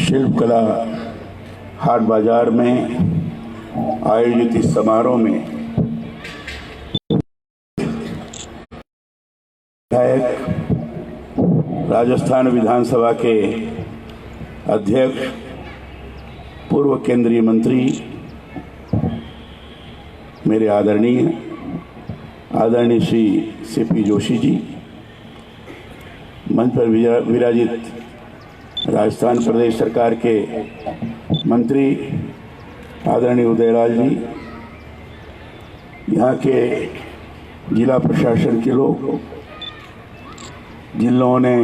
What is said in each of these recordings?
शिल्पकला हाट बाजार में आयोजित इस समारोह में विधायक, राजस्थान विधानसभा के अध्यक्ष, पूर्व केंद्रीय मंत्री, मेरे आदरणीय श्री सीपी जोशी जी, मंच पर विराजित राजस्थान प्रदेश सरकार के मंत्री आदरणीय उदयलाल जी, यहाँ के जिला प्रशासन के लोग, जिन लोगों ने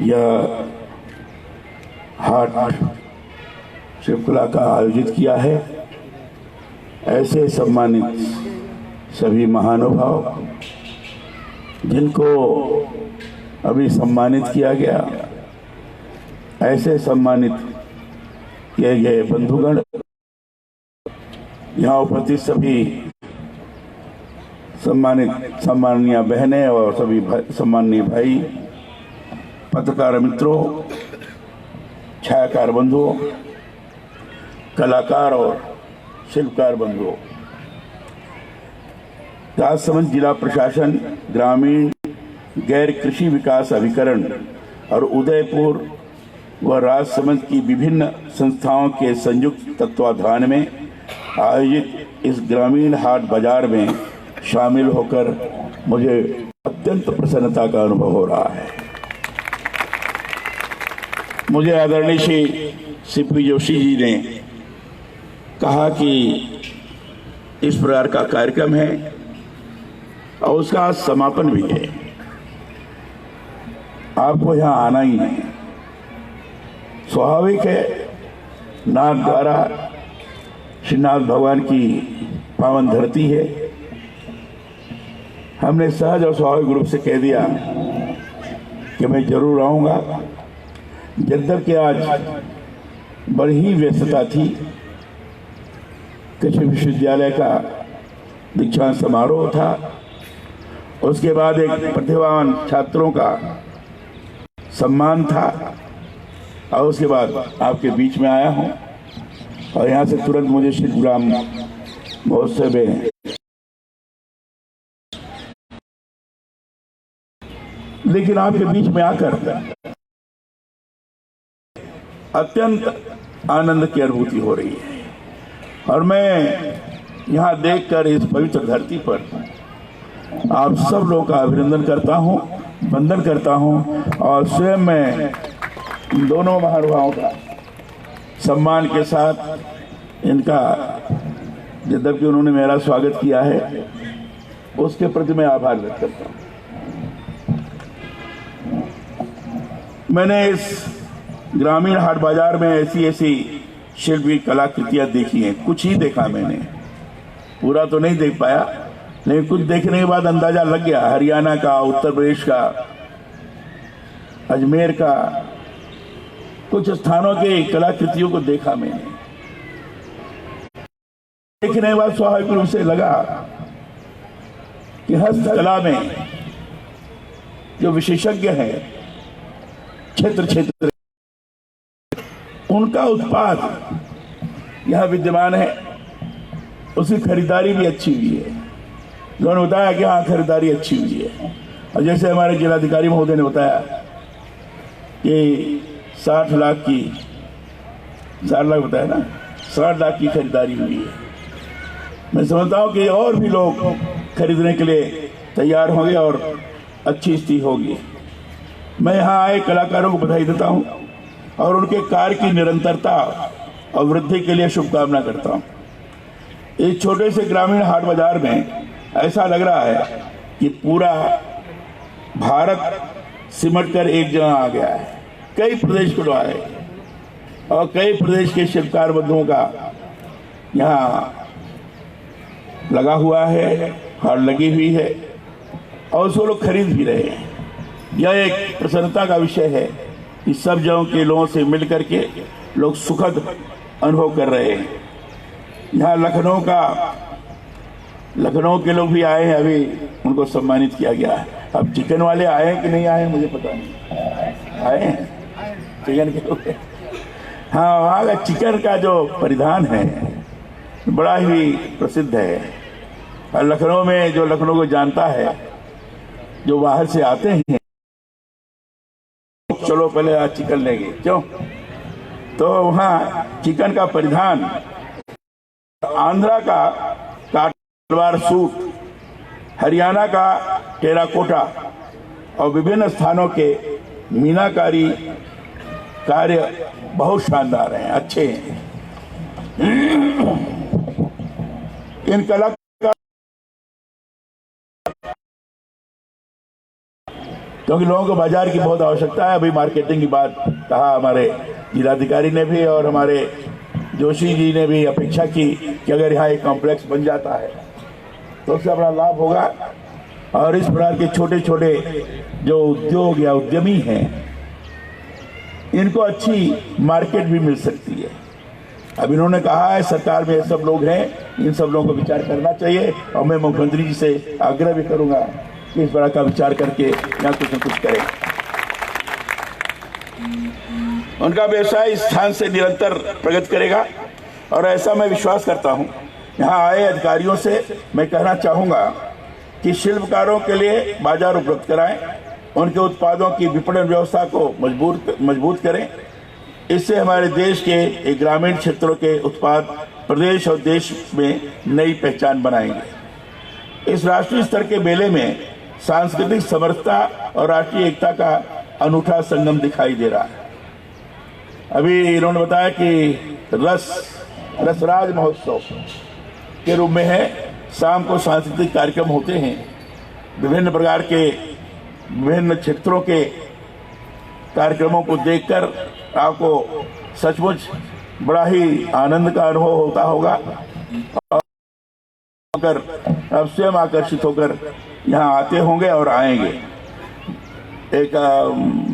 यह हाट शिल्पकला का आयोजित किया है, ऐसे सम्मानित सभी महानुभाव जिनको अभी सम्मानित किया गया, ऐसे सम्मानित किए गए बंधुगण, यहाँ उपस्थित सभी सम्मानीय बहनें और सभी सम्मानीय भाई, पत्रकार मित्रों, छायाकार बंधुओं, कलाकार और शिल्पकार बंधुओं, राजसमंद जिला प्रशासन, ग्रामीण गैर कृषि विकास अभिकरण और उदयपुर व राजसमंद की विभिन्न संस्थाओं के संयुक्त तत्वाधान में आयोजित इस ग्रामीण हाट बाजार में शामिल होकर मुझे अत्यंत प्रसन्नता का अनुभव हो रहा है। मुझे आदरणीय श्री सीपी जोशी जी ने कहा कि इस प्रकार का कार्यक्रम है और उसका समापन भी है, आपको यहाँ आना ही है। स्वाभाविक है, नाथ द्वारा श्रीनाथ भगवान की पावन धरती है। हमने सहज और स्वाभाविक रूप से कह दिया कि मैं जरूर आऊँगा। यद्यपि आज बड़ी ही व्यस्तता थी, कृषि विश्वविद्यालय का दीक्षांत समारोह था, उसके बाद एक प्रतिभावान छात्रों का सम्मान था और उसके बाद आपके बीच में आया हूं और यहाँ से तुरंत मुझे श्री गुलाम महोत्सव में लेकिन आपके बीच में आकर अत्यंत आनंद की अनुभूति हो रही है और मैं यहाँ देखकर इस पवित्र धरती पर आप सब लोगों का अभिनंदन करता हूँ, वंदन करता हूँ और स्वयं मैं इन दोनों महानुभावों का सम्मान के साथ इनका, यद्यपि उन्होंने मेरा स्वागत किया है, उसके प्रति मैं आभार व्यक्त करता हूँ। मैंने इस ग्रामीण हाट बाजार में ऐसी शिल्पी कलाकृतियाँ देखी हैं, कुछ ही देखा मैंने, पूरा तो नहीं देख पाया, लेकिन कुछ देखने के बाद अंदाजा लग गया। हरियाणा का, उत्तर प्रदेश का, अजमेर का, कुछ स्थानों के कलाकृतियों को देखा मैंने। देखने के बाद स्वाभाविक रूप से लगा कि हस्तकला में जो विशेषज्ञ हैं क्षेत्र उनका उत्पाद यह विद्यमान है, उसकी खरीदारी भी अच्छी हुई है। उन्होंने बताया कि हाँ, खरीदारी अच्छी हुई है। और जैसे हमारे जिलाधिकारी महोदय ने बताया कि 60 लाख बताया ना, 60 लाख की खरीदारी हुई है। मैं समझता हूँ कि और भी लोग खरीदने के लिए तैयार होंगे और अच्छी स्थिति होगी। मैं यहाँ आए कलाकारों को बधाई देता हूँ और उनके कार्य की निरंतरता और वृद्धि के लिए शुभकामना करता हूँ। इस छोटे से ग्रामीण हाट बाजार में ऐसा लग रहा है कि पूरा भारत सिमट कर एक जगह आ गया है। कई प्रदेश को आए और कई प्रदेश के शिल्पकार बंधुओं का यहाँ लगा हुआ है, हाट लगी हुई है और उसको लोग खरीद भी रहे हैं। यह एक प्रसन्नता का विषय है कि सब जगहों के लोगों से मिल करके लोग सुखद अनुभव कर रहे हैं। यहाँ लखनऊ के लोग भी आए हैं, अभी उनको सम्मानित किया गया है। अब चिकन वाले आए हैं कि नहीं आए मुझे पता नहीं, आए हैं चिकन के। हाँ, वहाँ का चिकन का जो परिधान है बड़ा ही प्रसिद्ध है। और लखनऊ में जो लखनऊ को जानता है, जो बाहर से आते हैं, चलो पहले आज चिकन लेंगे, क्यों? तो वहाँ चिकन का परिधान, आंध्रा का सलवार सूट, हरियाणा का टेराकोटा और विभिन्न स्थानों के मीनाकारी कार्य बहुत शानदार हैं, अच्छे हैं। इन कलाकार क्योंकि लोगों को बाजार की बहुत आवश्यकता है। अभी मार्केटिंग की बात कहा हमारे जिलाधिकारी ने भी और हमारे जोशी जी ने भी अपेक्षा की कि अगर यहाँ एक कॉम्प्लेक्स बन जाता है तो उससे बड़ा लाभ होगा और इस प्रकार के छोटे छोटे जो उद्योग या उद्यमी हैं इनको अच्छी मार्केट भी मिल सकती है। अब इन्होंने कहा है सरकार में ये सब लोग हैं, इन सब लोगों को विचार करना चाहिए और मैं मुख्यमंत्री जी से आग्रह भी करूंगा कि इस तरह का विचार करके यहाँ कुछ न कुछ करें। उनका व्यवसाय इस स्थान से निरंतर प्रगति करेगा और ऐसा मैं विश्वास करता हूँ। यहाँ आए अधिकारियों से मैं कहना चाहूँगा कि शिल्पकारों के लिए बाजार उपलब्ध कराएं, उनके उत्पादों की विपणन व्यवस्था को मजबूत करें। इससे हमारे देश के ग्रामीण क्षेत्रों के उत्पाद प्रदेश और देश में नई पहचान बनाएंगे। इस राष्ट्रीय स्तर के मेले में सांस्कृतिक समरसता और राष्ट्रीय एकता का अनूठा संगम दिखाई दे रहा है। अभी इन्होंने बताया कि रसराज महोत्सव के रूप में है, शाम को सांस्कृतिक कार्यक्रम होते हैं, विभिन्न प्रकार के विभिन्न क्षेत्रों के कार्यक्रमों को देखकर आपको सचमुच बड़ा ही आनंद का अनुभव होता होगा और अब स्वयं आकर्षित होकर यहाँ आते होंगे और आएंगे। एक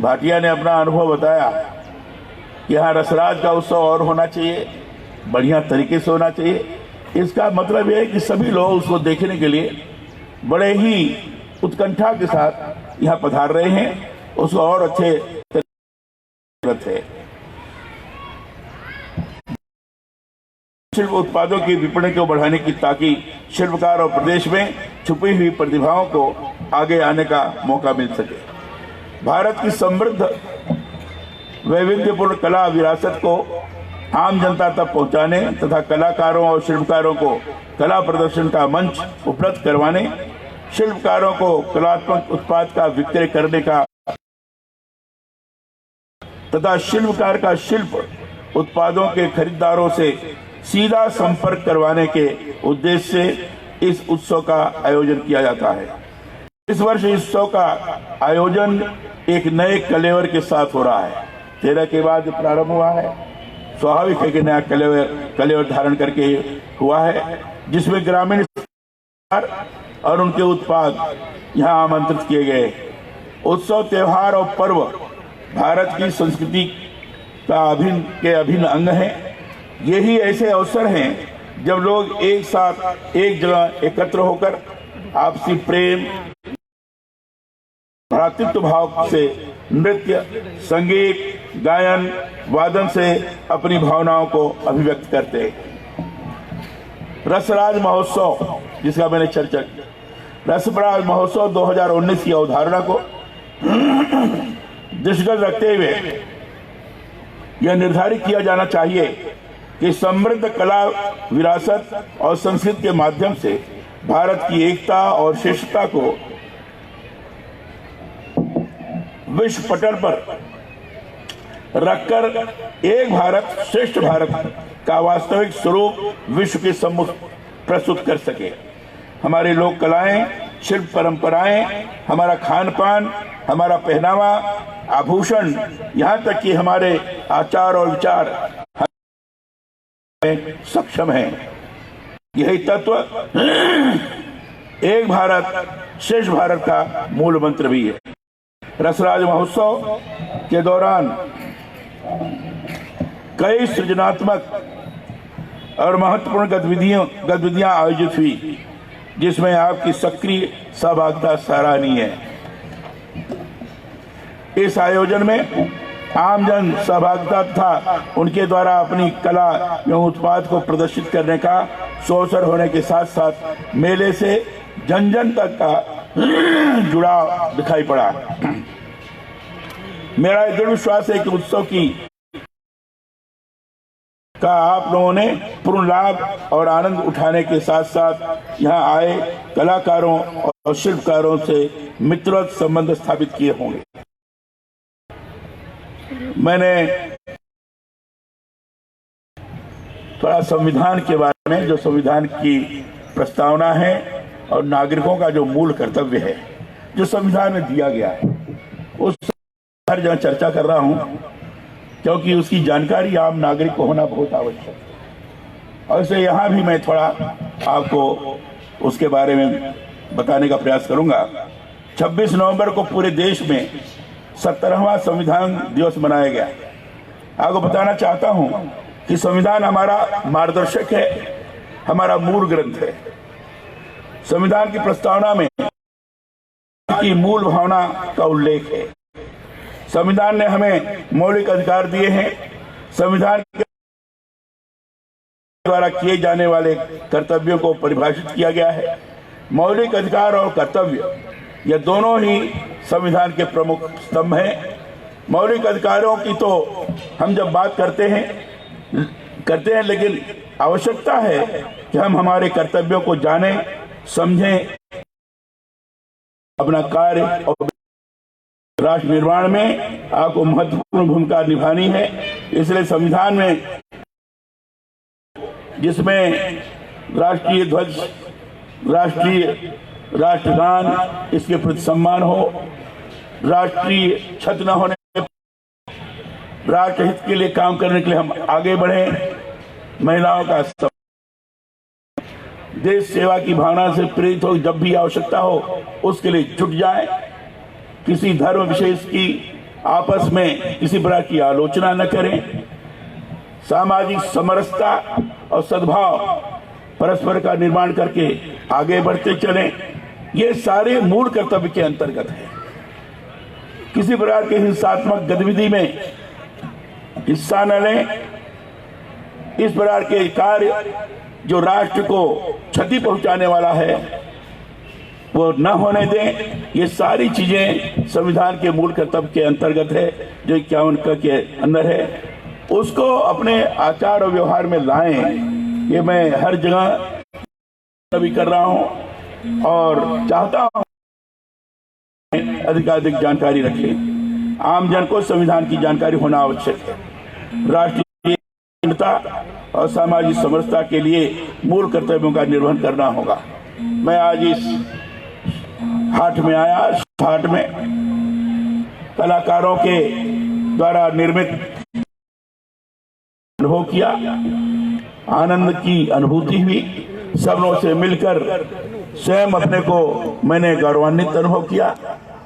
भाटिया ने अपना अनुभव बताया कि यहाँ रसराज का उत्सव और होना चाहिए, बढ़िया तरीके से होना चाहिए। इसका मतलब यह है कि सभी लोग उसको देखने के लिए बड़े ही उत्कंठा के साथ यहाँ पधार रहे हैं, उसको और अच्छे है। शिल्प उत्पादों की विपणन को बढ़ाने की ताकि शिल्पकार और प्रदेश में छुपी हुई प्रतिभाओं को आगे आने का मौका मिल सके। भारत की समृद्ध वैविध्यपूर्ण कला विरासत को आम जनता तक पहुंचाने तथा कलाकारों और शिल्पकारों को कला प्रदर्शन का मंच उपलब्ध करवाने, शिल्पकारों को कलात्मक उत्पाद का विक्रय करने का तथा शिल्पकार का शिल्प उत्पादों के खरीदारों से सीधा संपर्क करवाने के उद्देश्य से इस उत्सव का आयोजन किया जाता है। इस वर्ष इस उत्सव का आयोजन एक नए कलेवर के साथ हो रहा है। 13 के बाद प्रारंभ हुआ है, स्वाभाविक है कि नया कलेवर धारण करके हुआ है, जिसमें ग्रामीण और उनके उत्पाद यहाँ आमंत्रित किए गए। उत्सव, त्योहार और पर्व भारत की संस्कृति का अभिन्न अंग है। यही ऐसे अवसर हैं जब लोग एक साथ एक जगह एकत्र होकर आपसी प्रेम, भ्रातृत्व भाव से नृत्य, संगीत, गायन, वादन से अपनी भावनाओं को अभिव्यक्त करते हैं। रसराज महोत्सव जिसका मैंने चर्चा की, रसराज महोत्सव 2019 की अवधारणा को दृष्टिगत रखते हुए यह निर्धारित किया जाना चाहिए कि समृद्ध कला विरासत और संस्कृति के माध्यम से भारत की एकता और श्रेष्ठता को विश्व पटल पर रखकर एक भारत श्रेष्ठ भारत का वास्तविक स्वरूप विश्व के सम्मुख प्रस्तुत कर सके। हमारी लोक कलाएं, शिल्प परंपराएं, हमारा खान पान, हमारा पहनावा, आभूषण, यहाँ तक कि हमारे आचार और विचार सक्षम हैं। यही तत्व एक भारत श्रेष्ठ भारत का मूल मंत्र भी है। रसराज महोत्सव के दौरान कई सृजनात्मक और महत्वपूर्ण गतिविधियां आयोजित हुई, जिसमें आपकी सक्रिय सहभागिता सराहनीय है। इस आयोजन में आमजन सहभागिता था उनके द्वारा अपनी कला एवं उत्पाद को प्रदर्शित करने का अवसर होने के साथ साथ मेले से जन जन तक का जुड़ाव दिखाई पड़ा। मेरा दृढ़ विश्वास है कि उत्सव का आप लोगों ने पूर्ण लाभ और आनंद उठाने के साथ साथ यहाँ आए कलाकारों और शिल्पकारों से मित्रवत संबंध स्थापित किए होंगे। मैंने थोड़ा संविधान के बारे में, जो संविधान की प्रस्तावना है और नागरिकों का जो मूल कर्तव्य है जो संविधान में दिया गया है, उस हर जगह चर्चा कर रहा हूं, क्योंकि उसकी जानकारी आम नागरिक को होना बहुत आवश्यक है। और इसलिए यहाँ भी मैं थोड़ा आपको उसके बारे में बताने का प्रयास करूंगा। 26 नवंबर को पूरे देश में 17वां संविधान दिवस मनाया गया। आपको बताना चाहता हूं कि संविधान हमारा मार्गदर्शक है, हमारा मूल ग्रंथ है। संविधान की प्रस्तावना में की मूल भावना का उल्लेख है। संविधान ने हमें मौलिक अधिकार दिए हैं। संविधान के द्वारा किए जाने वाले कर्तव्यों को परिभाषित किया गया है। मौलिक अधिकार और कर्तव्य ये दोनों ही संविधान के प्रमुख स्तंभ हैं। मौलिक अधिकारों की तो हम जब बात करते हैं, लेकिन आवश्यकता है कि हम हमारे कर्तव्यों को जानें, समझें, अपना कार्य और राष्ट्र निर्माण में आपको महत्वपूर्ण भूमिका निभानी है। इसलिए संविधान में, जिसमें राष्ट्रीय ध्वज, राष्ट्रगान, इसके प्रति सम्मान हो, राष्ट्रीय क्षत न होने, राष्ट्र हित के लिए काम करने के लिए हम आगे बढ़े, महिलाओं का देश सेवा की भावना से प्रेरित हो, जब भी आवश्यकता हो उसके लिए जुट जाए, किसी धर्म विशेष की आपस में किसी प्रकार की आलोचना न करें, सामाजिक समरसता और सद्भाव परस्पर का निर्माण करके आगे बढ़ते चलें। ये सारे मूल कर्तव्य के अंतर्गत है। किसी प्रकार के हिंसात्मक गतिविधि में हिस्सा न लें। इस प्रकार के कार्य जो राष्ट्र को क्षति पहुंचाने वाला है वो न होने दें। ये सारी चीजें संविधान के मूल कर्तव्य के अंतर्गत है, जो 51 के अंदर है। उसको अपने आचार और व्यवहार में लाएं। ये मैं हर जगह भी कर रहा हूं और चाहता हूं अधिकाधिक जानकारी रखें। आम जन को संविधान की जानकारी होना आवश्यक है। राष्ट्रीय एकता और सामाजिक समरसता के लिए मूल कर्तव्यों का निर्वहन करना होगा। मैं आज इस हाट में आया। हाट में कलाकारों के द्वारा निर्मित अनुभव किया, आनंद की अनुभूति हुई। सबों से मिलकर स्वयं अपने को मैंने गौरवान्वित अनुभव किया।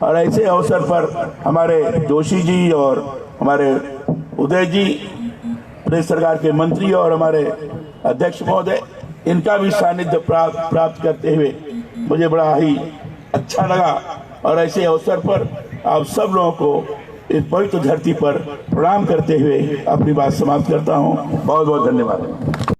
और ऐसे अवसर पर हमारे जोशी जी और हमारे उदय जी, प्रदेश सरकार के मंत्री और हमारे अध्यक्ष महोदय, इनका भी सानिध्य प्राप्त करते हुए मुझे बड़ा ही अच्छा लगा। और ऐसे अवसर पर आप सब लोगों को इस पवित्र धरती पर प्रणाम करते हुए अपनी बात समाप्त करता हूं। बहुत बहुत धन्यवाद।